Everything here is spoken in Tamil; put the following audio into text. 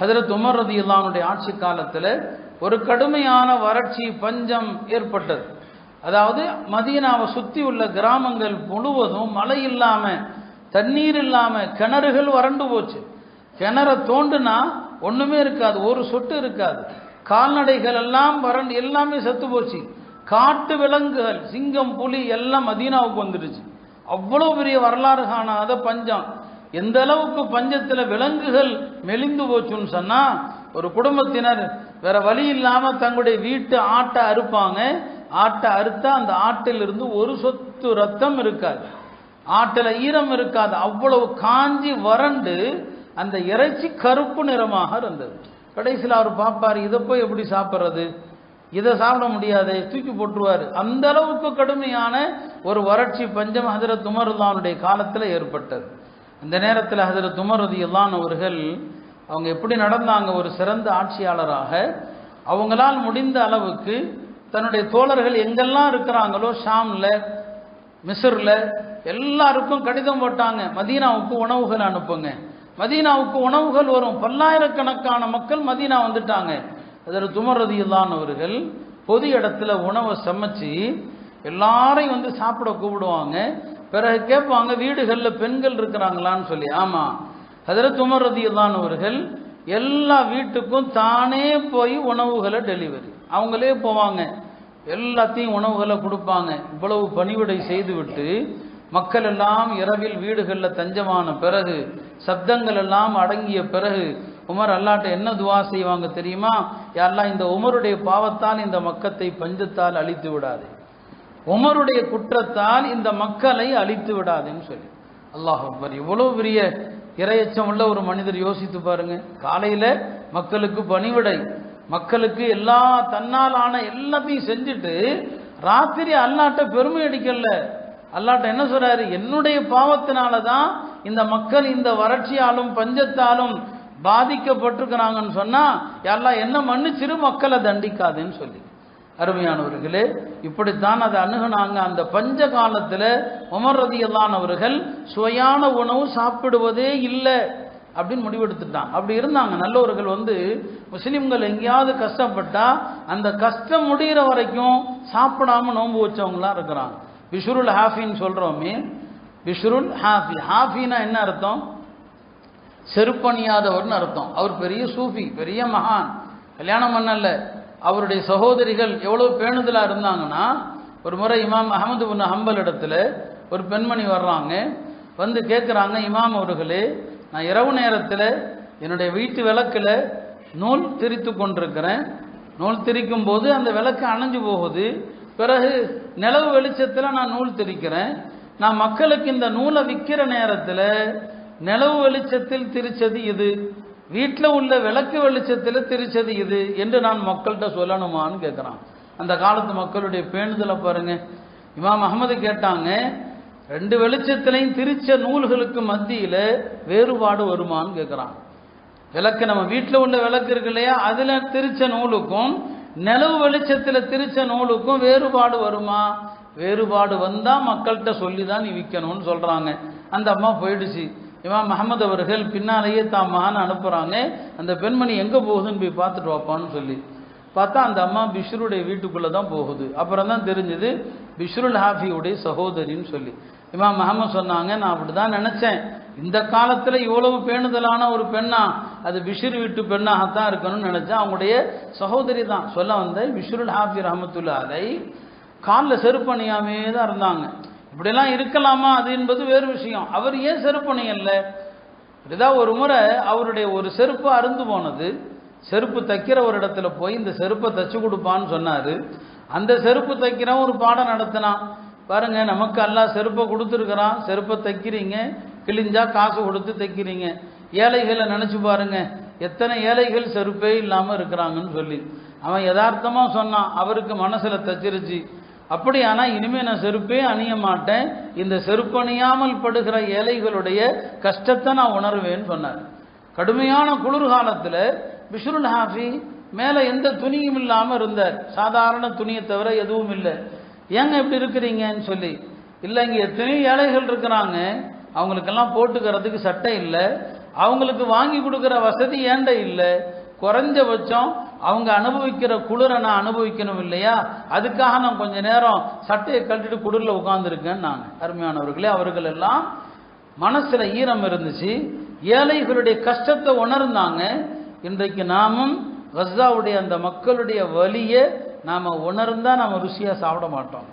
ஹஜ்ரத் உமர் ரலியல்லாஹு அன்ஹுடைய ஆட்சி காலத்தில் ஒரு கடுமையான வறட்சி பஞ்சம் ஏற்பட்டது. அதாவது மதீனாவை சுற்றி உள்ள கிராமங்கள் முழுவதும் மழை இல்லாம தண்ணீர் இல்லாம கிணறுகள் வறண்டு போச்சு. கிணற தோண்டுனா ஒண்ணுமே இருக்காது, ஒரு சொட்டு இருக்காது. கால்நடைகள் எல்லாம் வறண்டு எல்லாமே செத்து போச்சு. காட்டு விலங்குகள் சிங்கம் புலி எல்லாம் மதீனாவுக்கு வந்துடுச்சு. அவ்வளவு பெரிய வரலாறு காணாத பஞ்சம். எந்த அளவுக்கு பஞ்சத்தில் விலங்குகள் மெலிந்து போச்சுன்னு சொன்னா, ஒரு குடும்பத்தினர் வேற வழி இல்லாம தங்களுடைய வீட்டு ஆட்டை அறுப்பாங்க. ஆட்டை அறுத்தா அந்த ஆட்டிலிருந்து ஒரு சொட்டு ரத்தம் இருக்காது, ஆட்டில் ஈரம் இருக்காது. அவ்வளவு காஞ்சி வறண்டு அந்த இறைச்சி கருப்பு நிறமாக இருந்தது. கடைசியில் அவர் பார்ப்பாரு, இதை போய் எப்படி சாப்பிட்றது, இதை சாப்பிட முடியாது, தூக்கி போட்டுருவார். அந்த அளவுக்கு கடுமையான ஒரு வறட்சி பஞ்சம் ஹஜ்ரத் உமர் ரலியல்லாஹுடைய காலத்தில் ஏற்பட்டது. இந்த நேரத்தில் ஹஜ்ரத் உமர் ரலியல்லாஹு அவர்கள் அவங்க எப்படி நடந்தாங்க, ஒரு சிறந்த ஆட்சியாளராக அவங்களால் முடிந்த அளவுக்கு தன்னுடைய தோழர்கள் எங்கெல்லாம் இருக்கிறாங்களோ ஷாம்ல மிஸ்ர்ல எல்லாருக்கும் கடிதம் போட்டாங்க, மதீனாவுக்கு உணவுகள் அனுப்புங்க, மதீனாவுக்கு உணவுகள் வரும். பல்லாயிரக்கணக்கான மக்கள் மதீனா வந்துட்டாங்க. ஹஜ்ரத் உமர் ரலியல்லாஹு அவர்கள் பொது இடத்துல உணவை சமைச்சு எல்லாரையும் வந்து சாப்பிட கூப்பிடுவாங்க. பிறகு கேட்பாங்க, வீடுகளில் பெண்கள் இருக்கிறாங்களான்னு சொல்லி. ஆமா, ஹஜ்ரத் உமர் ரலியல்லாஹு அவர்கள் எல்லா வீட்டுக்கும் தானே போய் உணவுகளை டெலிவரி, அவங்களே போவாங்க, எல்லாத்தையும் உணவுகளை கொடுப்பாங்க. இவ்வளவு பணிவிடை செய்துவிட்டு மக்கள் எல்லாம் இரவில் வீடுகளில் தஞ்சமான பிறகு, சப்தங்கள் எல்லாம் அடங்கிய பிறகு உமர் அல்லாட்ட என்ன துவா செய்வாங்க தெரியுமா? யா அல்லாஹ், இந்த உமருடைய பாவத்தால் இந்த மக்கத்தை பஞ்சத்தால் அழித்து விடாது, உமருடைய குற்றத்தால் இந்த மக்களை அழித்து விடாதுன்னு சொல்லி. அல்லாஹ் அக்பர். இவ்வளவு பெரிய இரையச்சம் உள்ள ஒரு மனிதர், யோசித்து பாருங்க. காலையில மக்களுக்கு பணிவிடை, மக்களுக்கு எல்லா தன்னால் ஆன எல்லாத்தையும் செஞ்சுட்டு ராத்திரி அல்லாட்ட பெருமை அடிக்கல. அல்லாட்ட என்ன சொல்றாரு? என்னுடைய பாவத்தினால தான் இந்த மக்கள் இந்த வறட்சியாலும் பஞ்சத்தாலும் பாதிக்கப்பட்டிருக்கிறாங்கன்னு சொன்னா, அல்லாஹ் என்ன மன்னிச்சிரு, மக்களை தண்டிக்காதுன்னு சொல்லி. அருமையானவர்களே, இப்படித்தான் அதை அணுகுனாங்க. அந்த பஞ்ச காலத்தில் உமர் ரலியல்லாஹு அவர்கள் சுவையான உணவு சாப்பிடுவதே இல்லை அப்படின்னு முடிவெடுத்துட்டாங்க. அப்படி இருந்தாங்க நல்லவர்கள். வந்து முஸ்லிம்கள் எங்கேயாவது கஷ்டப்பட்டா அந்த கஷ்டம் முடிகிற வரைக்கும் சாப்பிடாம நோன்பு வச்சவங்களாம் இருக்கிறாங்க. பிஷ்ருல் ஹாஃபின்னு சொல்றோமே, பிஷ்ருல் ஹாஃபி. ஹாஃபினா என்ன அர்த்தம்? செருப்பணியாதவர்னு அர்த்தம். அவர் பெரிய சூஃபி, பெரிய மகான், கல்யாணம் பண்ணல. அவருடைய சகோதரிகள் எவ்வளவு பேணுதலா இருந்தாங்கன்னா, ஒரு முறை இமாம் அஹமது பின் ஹம்பல் இடத்துல ஒரு பெண்மணி வர்றாங்க, வந்து கேட்குறாங்க, இமாம் அவர்களே, நான் இரவு நேரத்தில் என்னுடைய வீட்டு விளக்கில் நூல் திரித்து கொண்டிருக்கிறேன். நூல் திரிக்கும் போது அந்த விளக்கு அணைஞ்சு போகுது. பிறகு நிலவு வெளிச்சத்தில் நான் நூல் திரிக்கிறேன். நான் மக்களுக்கு இந்த நூலை விற்கிற நேரத்தில் நிலவு வெளிச்சத்தில் திரிச்சது இது, வீட்டில் உள்ள விளக்கு வெளிச்சத்தில் திரிச்சது இது என்று நான் மக்கள்கிட்ட சொல்லணுமான்னு கேட்குறான். அந்த காலத்து மக்களுடைய பேணுதலை பாருங்க. இமாம் அஹமது கேட்டாங்க, ரெண்டு வெளிச்சத்திலையும் திரிச்ச நூல்களுக்கு மத்தியில் வேறுபாடு வருமானு கேட்குறான். விளக்கு, நம்ம வீட்டில் உள்ள விளக்கு இருக்கு இல்லையா, அதில் திரிச்ச நூலுக்கும் நிலவு வெளிச்சத்தில் திரிச்ச நூலுக்கும் வேறுபாடு வருமா? வேறுபாடு வந்தால் மக்கள்கிட்ட சொல்லி தான் நீ விற்கணும்னு சொல்கிறாங்க. அந்த அம்மா போயிடுச்சு. இமாம் அஹமது அவர்கள் பின்னாலேயே தான் மகன் அனுப்புகிறாங்க, அந்த பெண்மணி எங்கே போகுதுன்னு போய் பார்த்துட்டு வாப்பான்னு சொல்லி. பார்த்தா அந்த அம்மா பிஷ்ருடைய வீட்டுக்குள்ளே தான் போகுது. அப்புறம் தான் தெரிஞ்சது பிஷ்ருல் ஹாஃபியுடைய சகோதரின்னு சொல்லி. இமாம் அஹமது சொன்னாங்க, நான் அப்படி தான் நினச்சேன், இந்த காலத்தில் இவ்வளவு பேணுதலான ஒரு பெண்ணா, அது பிஷ்ர் வீட்டு பெண்ணாகத்தான் இருக்கணும்னு நினச்சேன். அவங்களுடைய சகோதரி தான். சொல்ல வந்த பிஷ்ருல் ஹாஃபி ரஹமத்துல்லாஹி அலைஹி காலில் செருப்பணியாமே தான் இருந்தாங்க. இப்படியெல்லாம் இருக்கலாமா அது என்பது வேறு விஷயம். அவர் ஏன் செருப்பணியல்ல? இப்படிதான் ஒரு முறை அவருடைய ஒரு செருப்பு அருந்து போனது. செருப்பு தைக்கிற ஒரு இடத்துல போய் இந்த செருப்பை தைச்சு கொடுப்பான்னு சொன்னார். அந்த செருப்பு தைக்கிறவன் ஒரு பாடம் நடத்தினான். பாருங்க, நமக்கு அல்லாஹ் செருப்பை கொடுத்துருக்கிறான், செருப்பை தைக்கிறீங்க, கிழிஞ்சா காசு கொடுத்து தைக்கிறீங்க. ஏழைகளை நினச்சி பாருங்க, எத்தனை ஏழைகள் செருப்பே இல்லாமல் இருக்கிறாங்கன்னு சொல்லி. அவன் யதார்த்தமாக சொன்னான், அவருக்கு மனசில் தச்சிருச்சு. அப்படியானா இனிமேல் நான் செருப்பே அணிய மாட்டேன், இந்த செருப்பு அணியாமல் படுகிற ஏழைகளுடைய கஷ்டத்தை நான் உணர்வேன்னு சொன்னார். கடுமையான குளிர்காலத்தில் பிஷ்ருல் ஹாஃபி மேலே எந்த துணியும் இல்லாமல் இருந்தார். சாதாரண துணியை தவிர எதுவும் இல்லை. ஏங்க இப்படி இருக்கிறீங்கன்னு சொல்லி. இல்லை, இங்கே எத்தனையோ ஏழைகள் இருக்கிறாங்க, அவங்களுக்கெல்லாம் போட்டுக்கிறதுக்கு சட்டை இல்லை, அவங்களுக்கு வாங்கி கொடுக்குற வசதி ஏண்ட இல்லை, குறைஞ்சபட்சம் அவங்க அனுபவிக்கிற குளிரை நான் அனுபவிக்கணும் இல்லையா, அதுக்காக நான் கொஞ்ச நேரம் சட்டையை கழட்டிட்டு குளிரில் உட்கார்ந்துருக்கேன். நாங்கள் அருமையானவர்களே, அவர்கள் எல்லாம் மனசில் ஈரம் இருந்துச்சு, ஏழைகளுடைய கஷ்டத்தை உணர்ந்தாங்க. இன்றைக்கு நாமும் கஸ்ஸாவுடைய அந்த மக்களுடைய வலியை நாம் உணர்ந்தால் நம்ம ருசியாக சாப்பிட மாட்டோம்.